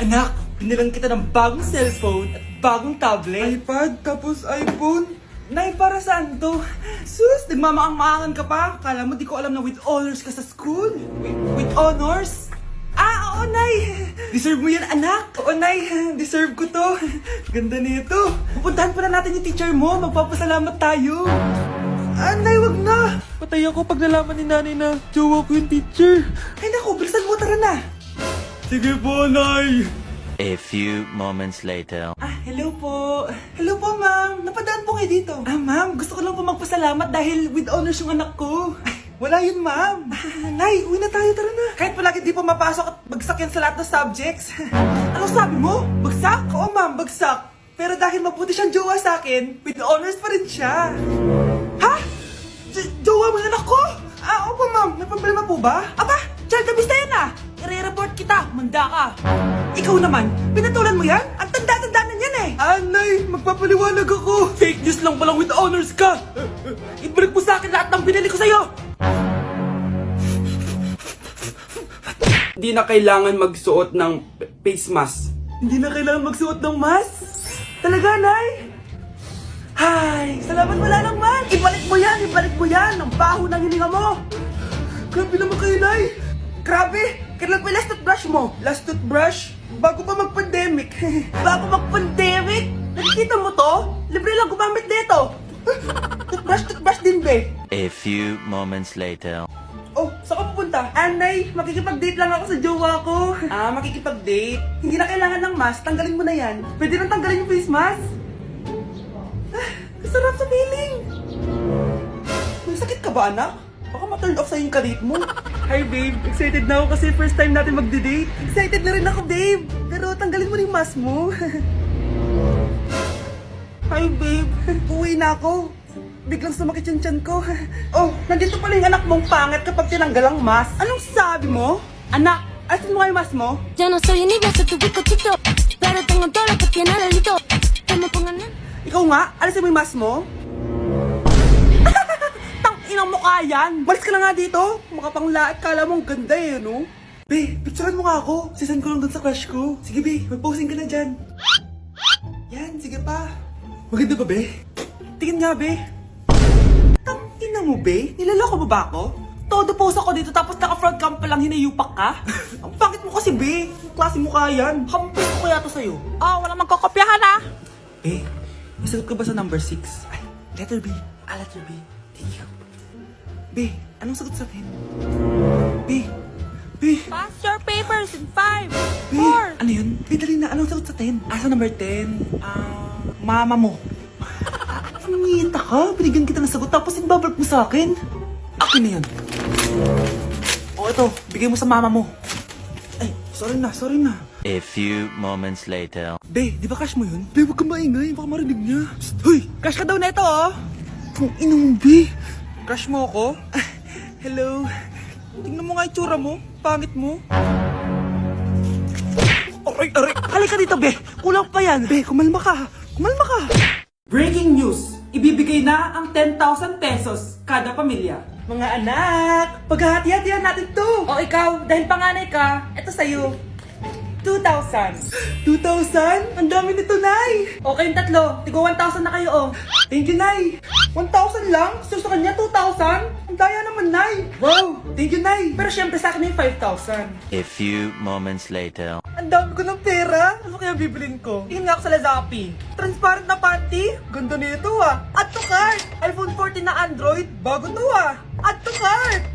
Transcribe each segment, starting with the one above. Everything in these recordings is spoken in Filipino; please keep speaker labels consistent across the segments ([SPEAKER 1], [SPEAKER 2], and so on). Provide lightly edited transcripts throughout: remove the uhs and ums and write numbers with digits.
[SPEAKER 1] Anak, binilang kita ng bagong cellphone at bagong tablet.
[SPEAKER 2] iPad, tapos iPhone.
[SPEAKER 1] Nay, para saan to? Sus, nagmamaang-maangan ka pa? Kala mo di ko alam na with honors ka sa school? With honors? Ah, oo, Nay! Deserve mo yan, anak! Oo, Nay, deserve ko to. Ganda nito. Pupuntahan pa na natin yung teacher mo. Magpapasalamat tayo. Ah, Nay, wag na!
[SPEAKER 2] Patay ako pag nalaman ni nanay na jowa ko yung teacher.
[SPEAKER 1] Ay, naku, bilisan mo, tara na!
[SPEAKER 2] Sige po, Nay.
[SPEAKER 3] A few moments later.
[SPEAKER 1] Ah, hello po. Hello po, ma'am. Napadaan po kayo dito. Ah, ma'am, gusto ko lang po magpasalamat dahil with honors yung anak ko. Ay, wala yun, ma'am. Nay, uwi na tayo, tara na. Kahit palagi di po mapasok at bagsak yan sa lahat ng subjects. Ano sabi mo? Bagsak? Oo, ma'am, bagsak. Pero dahil mabuti siyang jowa sa akin, with honors pa rin siya. Ha? Jowa mo yung anak ko? Ah, opo, ma'am. May problema po ba? Aba, child abuse na yan ah. I-report kita, manda ka. Ikaw naman, pinatulan mo yan? Ang tanda-tanda na yan eh.
[SPEAKER 2] Anay, magpapaliwanag ako.
[SPEAKER 1] Fake news lang palang with honors ka. Ibalik mo sa akin lahat ng binili ko sa'yo.
[SPEAKER 2] Hindi na kailangan magsuot ng face mask.
[SPEAKER 1] Hindi na kailangan magsuot ng mask. Talaga, Nay? Hay, salamat wala lang, man. Ibalik mo yan, ibalik mo yan. Ang baho ng hininga mo.
[SPEAKER 2] Grabe naman kayo, Nay.
[SPEAKER 1] Grabe, kailan pa yung last toothbrush mo?
[SPEAKER 2] Last toothbrush, bago pa mag-pandemic.
[SPEAKER 1] Bago mag-pandemic? Nakikita mo to? Libre lang gumamit dito. Toothbrush din, be.
[SPEAKER 3] A few moments later.
[SPEAKER 1] Oh, saan ka pupunta? Anay, makikipag-date lang ako sa jowa ko. Ah, makikipag-date? Hindi na kailangan ng mask, tanggalin mo na yan. Pwede nang tanggalin yung face mask. Ah, kasarap sa feeling. May sakit ka ba, anak? Baka ma-turn off sa'yo yung karit mo. Hi, babe. Excited na ako kasi first time natin mag-date. Excited na rin ako, babe. Pero tanggalin mo rin yung mask mo. Hi, babe. Uwi na ako. Biglang sumakit yung tiyan ko. Oh, nandito pala yung anak mong pangit kapag tinanggal ang mask. Anong sabi mo? Anak, asin mo nga yung mask mo?
[SPEAKER 4] Yo no soy envidioso, tu bizcochito, pero tengo todo lo que tiene delito. Que me pongan en...
[SPEAKER 1] Ikaw nga, alisin mo yung mask mo? Tang-inang mukha yan! Malis ka na nga dito! Makapanglait, kala mo ang ganda eh, no? Be, picturean mo nga ako. Sisend ko lang dun sa crush ko. Sige, be, mag-posing ka na dyan. Yan, sige pa. Maganda ba, be? Tingin nga, be. Tang-ina mo, be? Nilaloko mo ba ako? Todo post ako dito tapos naka-front cam pa lang hinayupak ka? Ang pangit mo kasi, be. Ang klase mukha yan. Hampis ko kaya to sa'yo.
[SPEAKER 4] Oh, wala magkokopyahan ah!
[SPEAKER 1] Eh, nasagot ka ba sa number 6? Ay, letter B. Ah, letter B. Thank you. B, anong sagot sa 10? B.
[SPEAKER 4] Pass your papers in 5,
[SPEAKER 1] B.
[SPEAKER 4] 4.
[SPEAKER 1] Ano yun? B, dali na. Anong sagot sa 10? Ah, sa number 10. Mama mo. Nangita ka? Binigyan kita ng sagot tapos ibabalik mo sa akin. Akin na yan. O, ito. Bigay mo sa mama mo. Ay, sorry na.
[SPEAKER 3] A few moments later.
[SPEAKER 1] Be, di ba crush mo yun? Be, huwag kang maingay. Baka marinig niya. Psst, hoy! Crush ka daw na ito, oh! Kung inong, Be. Crush mo ako? Hello. Tingnan mo nga yung tsura mo. Pangit mo. Aray! Halika dito, Be. Kulang pa yan. Be, kumalma ka. Breaking news! Ibibigay na ang 10,000 pesos kada pamilya. Mga anak, paghahati-hatihan natin to. O ikaw, dahil panganay ka, ito sa'yo. 2,000. 2,000? Ang dami nito, Nay! Okay yung tatlo. Tigo 1,000 na kayo, oh. Thank you, Nay. 1,000 lang? So sa kanya, 2,000? Ang daya naman, Nay. Wow! Thank you, Nay. Pero syempre sa akin yung 5,000.
[SPEAKER 3] A few moments later.
[SPEAKER 1] Ang dami ko ng pera. Ano kaya bibilin ko? Tingin nga ako sa Lazappi. Transparent na panty? Ganda nito ah. Add to cart. iPhone 14 na Android. Bago to ah. Add to cart.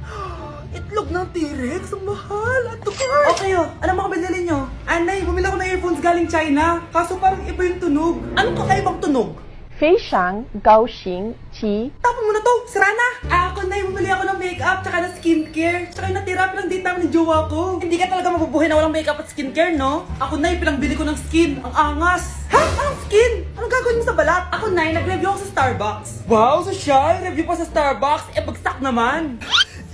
[SPEAKER 1] Itlog ng T-Rex. Ang mahal. Add to cart. Okay oh. Ano mga binili nyo? Anay, bumili ako ng earphones galing China. Kaso parang iba yung tunog. Anong kakaibang tunog?
[SPEAKER 5] 非常高兴其
[SPEAKER 1] Tapon mo na to! Sira na! Ako na bumili ako ng makeup tsaka ng skincare. Tsaka yung natira pinang date namin ng jowa ko. Hindi ka talaga mabubuhay na walang makeup at skincare, no? Ako na pinangbili ko ng skin. Ang angas! Ha? Anong skin? Anong gagawin mo sa balat? Ako na nag-review ako sa Starbucks. Wow, social! Review pa sa Starbucks? Eh, bagsak naman!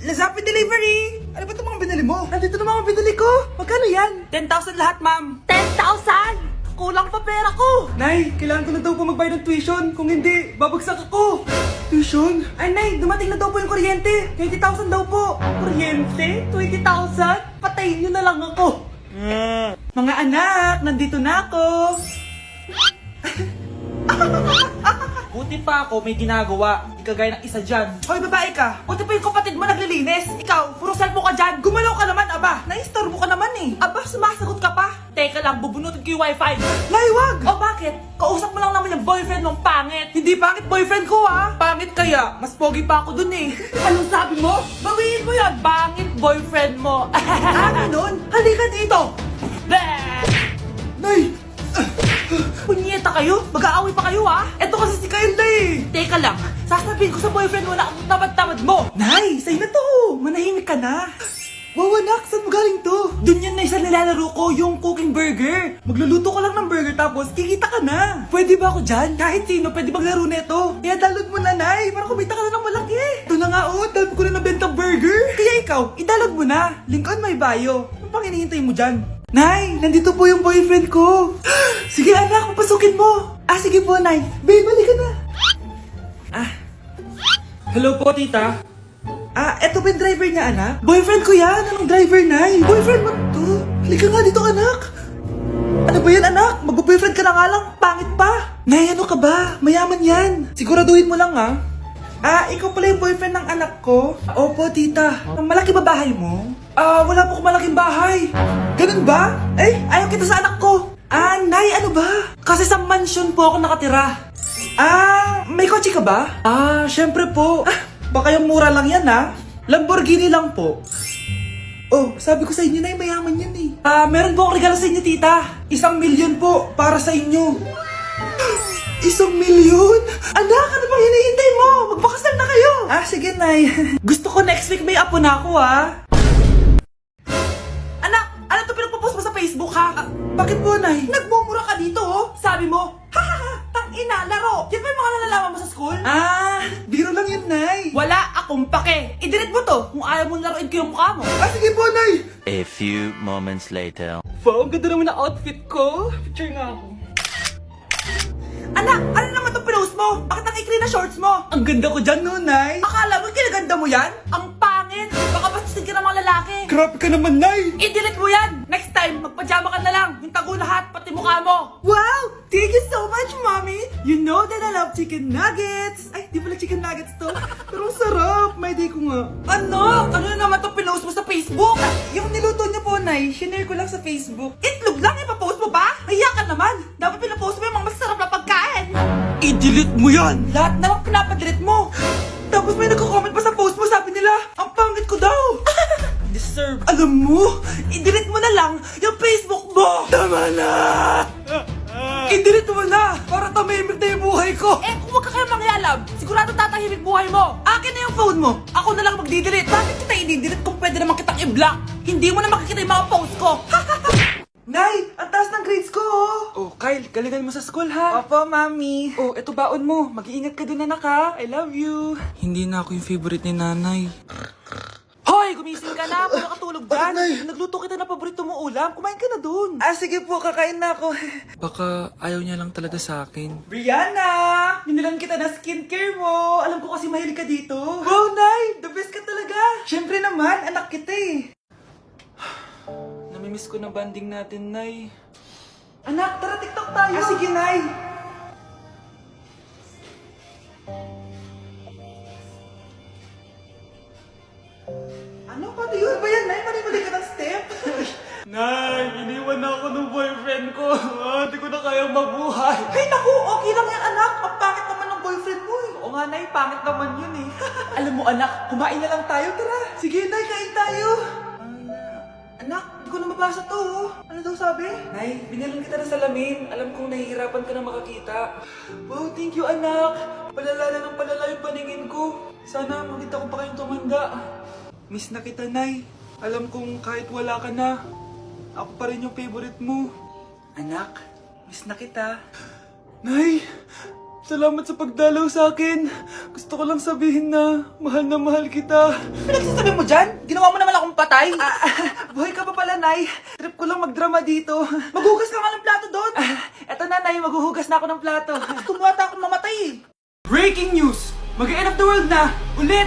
[SPEAKER 1] Lazappi Delivery! Ano ba itong mga binili mo? Nandito na mga binili ko! Magkano yan? 10,000 lahat, ma'am!
[SPEAKER 4] 10,000!
[SPEAKER 1] Kulang pa pera ko! Nay, kailangan ko na daw po magbayad ng tuition. Kung hindi, babagsak ako. Tuition? Ay, Nay, dumating na daw po yung kuryente. 20,000 daw po. Kuryente? 20,000? Patayin niyo na lang ako. Mga anak, nandito na ako.
[SPEAKER 6] Buti pa ako may ginagawa. Di kagaya ng isa dyan.
[SPEAKER 1] Hoy, babae ka. Buti pa yung kapatid mo naglilinis. Ikaw, puro cellphone ka dyan. Gumalaw ka naman, aba. Naistorbo ka naman eh. Aba, sumasagot ka pa.
[SPEAKER 6] Teka lang, bubunutin ko yung wifi.
[SPEAKER 1] Nay, wag.
[SPEAKER 6] O bakit? Kausap mo lang naman yung boyfriend mong pangit.
[SPEAKER 1] Hindi pangit boyfriend ko ah. Pangit kaya. Mas pogi pa ako dun eh.
[SPEAKER 6] Anong sabi mo? Bawiin mo yan. Pangit boyfriend mo.
[SPEAKER 1] Ganun? Halika dito. Nay!
[SPEAKER 6] Punyeta kayo? Mag-aaway pa kayo ha?
[SPEAKER 1] Eto kasi si Kyle na eh.
[SPEAKER 6] Teka lang, sasabihin ko sa boyfriend mo na ang tamad-tamad mo.
[SPEAKER 1] Nay, sa'yo na to. Manahimik ka na. Wow, anak, saan mo galing to? Dun yan na isa nilalaro ko, yung cooking burger. Magluluto ka lang ng burger tapos kikita ka na. Pwede ba ako dyan? Kahit sino, pwede maglaro neto. Kaya download mo na, Nay, para kumita ka na ng malaki. Ito na nga, oh, dami ko na nabentang burger. Kaya ikaw, i-download mo na. Link on my bio. Ano pang hinihintay mo dyan? Nay, nandito po yung boyfriend ko. Sige anak, papasukin mo. Sige po, Nay. Babe, balik ka na.
[SPEAKER 2] Hello po, tita.
[SPEAKER 1] Eto ba yung driver niya, anak? Boyfriend ko yan! Anong driver, Nay? Boyfriend mo to? Halika nga dito, anak! Ano ba yan, anak? Magbo-boyfriend ka na nga lang, pangit pa! Nay, ano ka ba? Mayaman yan! Siguraduhin mo lang, ha? Ikaw pala yung boyfriend ng anak ko? Opo, tita. Malaki ba bahay mo? Wala po akong malaking bahay. Ganun ba? Ayaw kita sa anak ko. Nay, ano ba? Kasi sa mansion po ako nakatira. May kotse ka ba? Syempre po. Baka yung mura lang yan, ha? Lamborghini lang po. Oh, sabi ko sa inyo na mayaman yan eh. Meron po akong regalo sa inyo, tita. 1,000,000 po para sa inyo. 1,000,000? Anak, ano bang hinihintay mo? Magpakasal na kayo. Sige, Nay. Gusto ko next week may apo na ako, ha? Anak, ano to pinagpo-post mo sa Facebook, ha? Bakit po, Nay? Nagmumura ka dito, oh. Sabi mo, tangina, laro. Yan ba yung mga nalalaman mo sa school? Biro lang yun, Nay.
[SPEAKER 6] Wala akong pake. I-delete mo to kung ayaw mo laruin ko yung mukha mo.
[SPEAKER 1] Sige po, Nay.
[SPEAKER 3] A few moments later.
[SPEAKER 2] Wow, ang ganda naman ng outfit ko. Picture nga ako.
[SPEAKER 1] Anak, ano naman itong pinost mo? Bakit ang ikli na shorts mo? Ang ganda ko dyan, no, Nay. Akala mo kinaganda mo yan?
[SPEAKER 6] Ang pangit. Baka bastusin ka ng mga lalaki.
[SPEAKER 1] Grabe ka naman, Nay.
[SPEAKER 6] I-delete mo yan. Next time, magpajama ka na lang. Yung tago lahat, pati mukha mo.
[SPEAKER 1] Wow! Thank you so much, Mommy! You know that I love chicken nuggets! Ay, di pala chicken nuggets to. Pero ang sarap! May day ko nga.
[SPEAKER 6] Ano? Ano na naman itong pinost mo sa Facebook?
[SPEAKER 1] Yung niluto niya po, Nay, shinare ko lang sa Facebook.
[SPEAKER 6] Itlog lang, ipapost mo pa? Kaya ka naman. Dapat pinapost mo yung mga masarap na pagkain.
[SPEAKER 1] I-delete mo yan! Lahat na lang pinapadelete mo! Tapos may nagko-comment pa sa post mo, sabi nila, ang pangit ko daw!
[SPEAKER 6] Deserve.
[SPEAKER 1] Alam mo, i-delete mo na lang yung Facebook mo! Tama na! I-delete mo na! Para tumimik na yung buhay ko!
[SPEAKER 6] Eh, kung wag ka kayo mangyalab, sigurado tatahimik buhay mo.
[SPEAKER 1] Akin na yung phone mo!
[SPEAKER 6] Ako na lang magdi-delete. Bakit kita i-delete kung pwede naman kitang i-block? Hindi mo na makikita yung mga post ko.
[SPEAKER 1] Nay, ang taas ng grades ko, oh!
[SPEAKER 2] Oh, Kyle, galingan mo sa school, ha?
[SPEAKER 1] Opo, Mami.
[SPEAKER 2] Oh, eto baon mo. Mag-iingat ka dun, anak, ha? I love you.
[SPEAKER 1] Hindi na ako yung favorite ni Nanay.
[SPEAKER 6] Hoy, gumising ka na. Puro katulog dyan.
[SPEAKER 1] Nay?
[SPEAKER 6] Nagluto kita ng paborito mong ulam. Kumain ka na dun.
[SPEAKER 1] Sige po, kakain na ako.
[SPEAKER 7] Baka ayaw niya lang talaga sa akin.
[SPEAKER 1] Brianna! Binilan kita na skincare mo. Alam ko kasi mahilig ka dito. Wow, Nay! The best ka talaga. Siyempre naman, anak kita eh.
[SPEAKER 7] Namimiss ko na banding natin, Nay.
[SPEAKER 1] Anak, tara TikTok tayo. Sige, Nay. Ano? Pati yun ba yan, Nay? Mali-mali ka ng step?
[SPEAKER 2] Nay, iniwan na ako ng boyfriend ko. Hindi ko na kayang mabuhay.
[SPEAKER 1] Ay, naku! Okay lang yan, anak. Ang pangit naman ng boyfriend mo eh.
[SPEAKER 6] Oo nga, Nay. Pangit naman yun eh.
[SPEAKER 1] Alam mo, anak, kumain na lang tayo. Tara. Sige, Nay, kain tayo. Anak, hindi ko na mabasa to, oh. Ano daw sabi?
[SPEAKER 2] Nay, binalan kita ng salamin. Alam kong nahihirapan ka na makakita.
[SPEAKER 1] Wow, thank you, anak. Palala na ng palala yung paningin ko. Sana makita ko pa kayong tumanda. Miss na kita, Nay. Alam kong kahit wala ka na, ako pa rin yung favorite mo. Anak, miss na kita. Nay, salamat sa pagdalaw sa akin. Gusto ko lang sabihin na mahal kita.
[SPEAKER 6] Pinagsasabi mo dyan? Ginawa mo naman akong patay.
[SPEAKER 1] Buhay ka pa pala, Nay. Trip ko lang magdrama dito. Maghugas ka nga ng plato doon. Eto na, Nay. Maghuhugas na ako ng plato.
[SPEAKER 6] Tumata akong mamatay eh.
[SPEAKER 1] Breaking news! Mag-end of the world na! Ulit!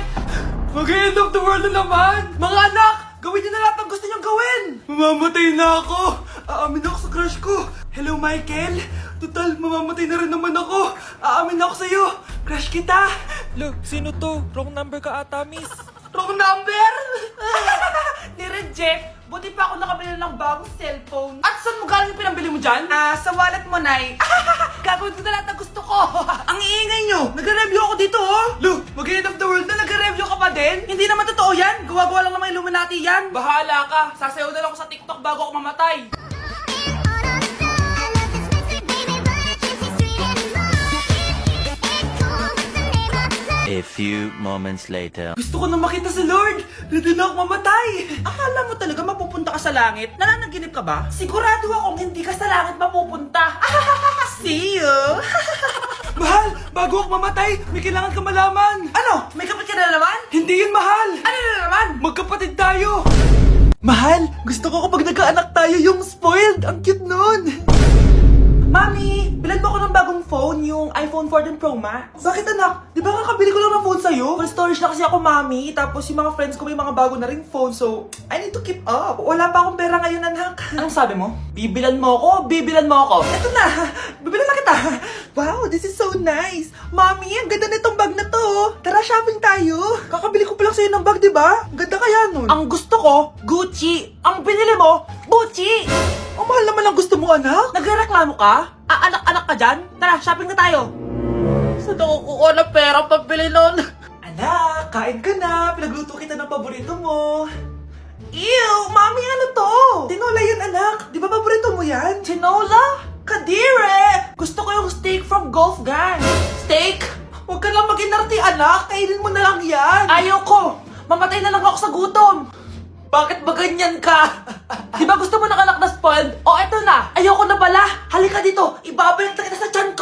[SPEAKER 1] Mag-end of the world na naman! Mga anak! Gawin niyo na lahat ng gusto niyong gawin! Mamamatay na ako! Aamin ako sa crush ko. Hello, Michael. Total, mamamatay na rin naman ako. Aamin ako sa'yo. Crush kita.
[SPEAKER 7] Lo, sino to? Wrong number ka ata, miss.
[SPEAKER 6] Wrong number? Ni-reject. Buti pa ako nakabili ng bagong cellphone. At saan mo galing yung pinambili mo dyan? Sa wallet mo, Nay. Gagawin ko na lahat ng gusto ko. Ang iingay nyo. Nag-review ako dito, oh.
[SPEAKER 1] Lo, mag-end of the world na.
[SPEAKER 6] Nag-review ka pa din? Hindi naman totoo yan. Gawa-gawa lang naman Illuminati yan. Bahala ka. Sasayaw na lang ako sa TikTok bago ako mamatay.
[SPEAKER 3] A few moments later.
[SPEAKER 1] Gusto ko na makita si Lord. Ready na ako mamatay.
[SPEAKER 6] Akala mo talaga mapupunta ka sa langit? Nananaginip ka ba? Sigurado akong hindi ka sa langit mapupunta. See you!
[SPEAKER 1] Mahal, bago ako mamatay, may kailangan ka malaman.
[SPEAKER 6] Ano? May kapit ka na naman?
[SPEAKER 1] Hindi yun, mahal.
[SPEAKER 6] Ano na naman?
[SPEAKER 1] Magkapatid tayo. Mahal, gusto ko kapag nagkaanak tayo yung spoiled. Ang cute nun.
[SPEAKER 6] Mami, bilan mo ako ng bagong phone, yung iPhone 14 Pro Max.
[SPEAKER 1] Bakit anak? Di ba kakabili ko lang ng phone sa'yo?
[SPEAKER 6] Full storage na kasi ako, Mami. Tapos yung mga friends ko may mga bago na ring phone, so I need to keep up.
[SPEAKER 1] Wala pa akong pera ngayon, anak.
[SPEAKER 6] Anong sabi mo? Bibilan mo ako? Bibilan mo ako?
[SPEAKER 1] Eto na, bibilan na kita. Wow, this is so nice. Mami, ang ganda nitong bag na to. Tara, shopping tayo. Kakabili ko pa lang sa'yo ng bag, di ba? Ang ganda kaya nun.
[SPEAKER 6] Ang gusto ko, Gucci. Ang binili mo, Gucci.
[SPEAKER 1] Ang mahal naman ang gusto mo, anak.
[SPEAKER 6] Nagreklamo ka? Anak-anak ka dyan? Tara, shopping na tayo. Saan ako kukuha ng pera pabili nun?
[SPEAKER 1] Anak, kain ka na. Pinagluto kita ng paborito mo.
[SPEAKER 6] Ew, Mami, ano to?
[SPEAKER 1] Tinola yan, anak. Di ba paborito mo yan?
[SPEAKER 6] Tinola? Kadire! Gusto ko yung steak from Golf Gang. Steak?
[SPEAKER 1] Huwag ka lang mag-inarte, anak. Kainin mo na lang yan.
[SPEAKER 6] Ayaw ko! Mamatay na lang ako sa gutom! Bakit ba ganyan ka? Di ba gusto mo ng anak na spoiled? O eto na! Ayoko na pala! Halika dito! Ibabalik na kita sa tiyan